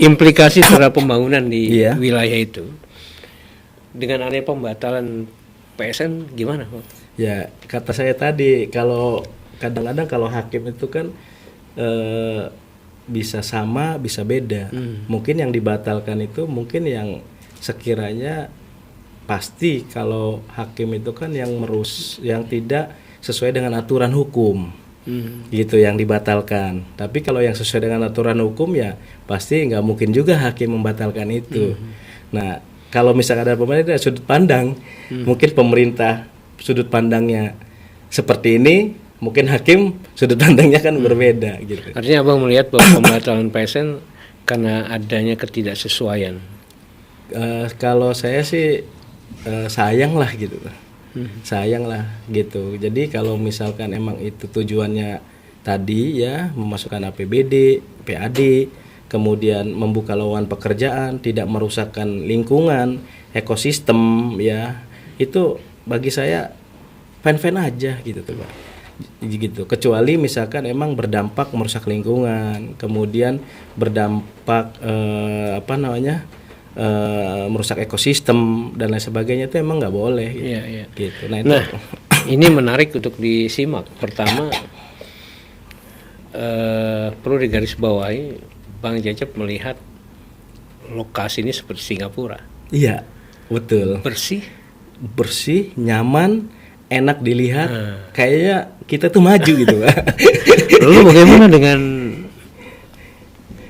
implikasi terhadap pembangunan di Iya. wilayah itu. Dengan adanya pembatalan PSN gimana? Ya, kata saya tadi, kalau kadang-kadang kalau hakim itu kan bisa sama, bisa beda. Mungkin yang dibatalkan itu mungkin yang sekiranya pasti kalau hakim itu kan yang tidak sesuai dengan aturan hukum. Gitu yang dibatalkan. Tapi kalau yang sesuai dengan aturan hukum ya pasti nggak mungkin juga hakim membatalkan itu. Nah, kalau misalkan ada pemerintah sudut pandang, mungkin pemerintah sudut pandangnya seperti ini, mungkin hakim sudut pandangnya kan berbeda gitu. Artinya Abang melihat bahwa pembatalan PSN karena adanya ketidaksesuaian. Kalau saya sih sayang lah gitu. Sayang lah gitu. Jadi kalau misalkan emang itu tujuannya tadi ya memasukkan APBD, PAD, kemudian membuka lowongan pekerjaan, tidak merusakkan lingkungan, ekosistem ya, itu bagi saya fan-fan aja gitu tuh Pak. Gitu. Kecuali misalkan emang berdampak merusak lingkungan, kemudian berdampak merusak ekosistem dan lain sebagainya, itu emang nggak boleh gitu. Iya. Gitu. Nah, ini menarik untuk disimak. Pertama, perlu digarisbawahi, Bang Jajab melihat lokasi ini seperti Singapura. Iya, betul. Bersih, nyaman, enak dilihat, kayaknya kita tuh maju gitu Pak. Lalu bagaimana dengan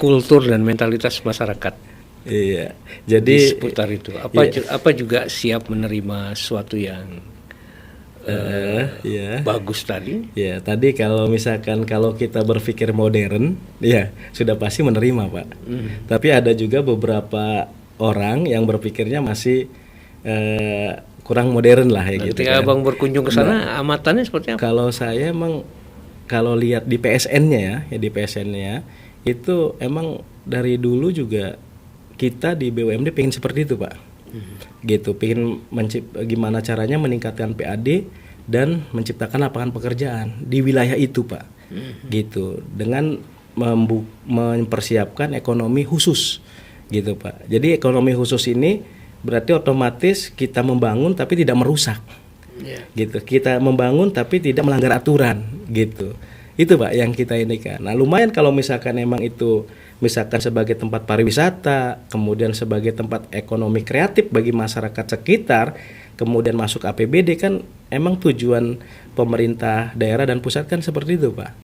kultur dan mentalitas masyarakat? Iya, jadi di seputar itu apa juga siap menerima sesuatu yang bagus tadi? Ya, tadi kalau misalkan kalau kita berpikir modern, ya sudah pasti menerima Pak. Tapi ada juga beberapa orang yang berpikirnya masih kurang modern lah ya gitu. Ketika Abang berkunjung ke sana, amatannya seperti apa? Kalau saya emang kalau lihat di PSN-nya ya di PSN-nya itu emang dari dulu juga kita di BUMD pengen seperti itu Pak. Gitu, pengen gimana caranya meningkatkan PAD dan menciptakan lapangan pekerjaan di wilayah itu Pak. Gitu, dengan mempersiapkan ekonomi khusus gitu Pak. Jadi ekonomi khusus ini berarti otomatis kita membangun tapi tidak merusak. Gitu. Kita membangun tapi tidak melanggar aturan gitu. Itu Pak yang kita ini kan. Nah, lumayan kalau misalkan emang itu misalkan sebagai tempat pariwisata, kemudian sebagai tempat ekonomi kreatif bagi masyarakat sekitar, kemudian masuk APBD kan emang tujuan pemerintah daerah dan pusat kan seperti itu Pak.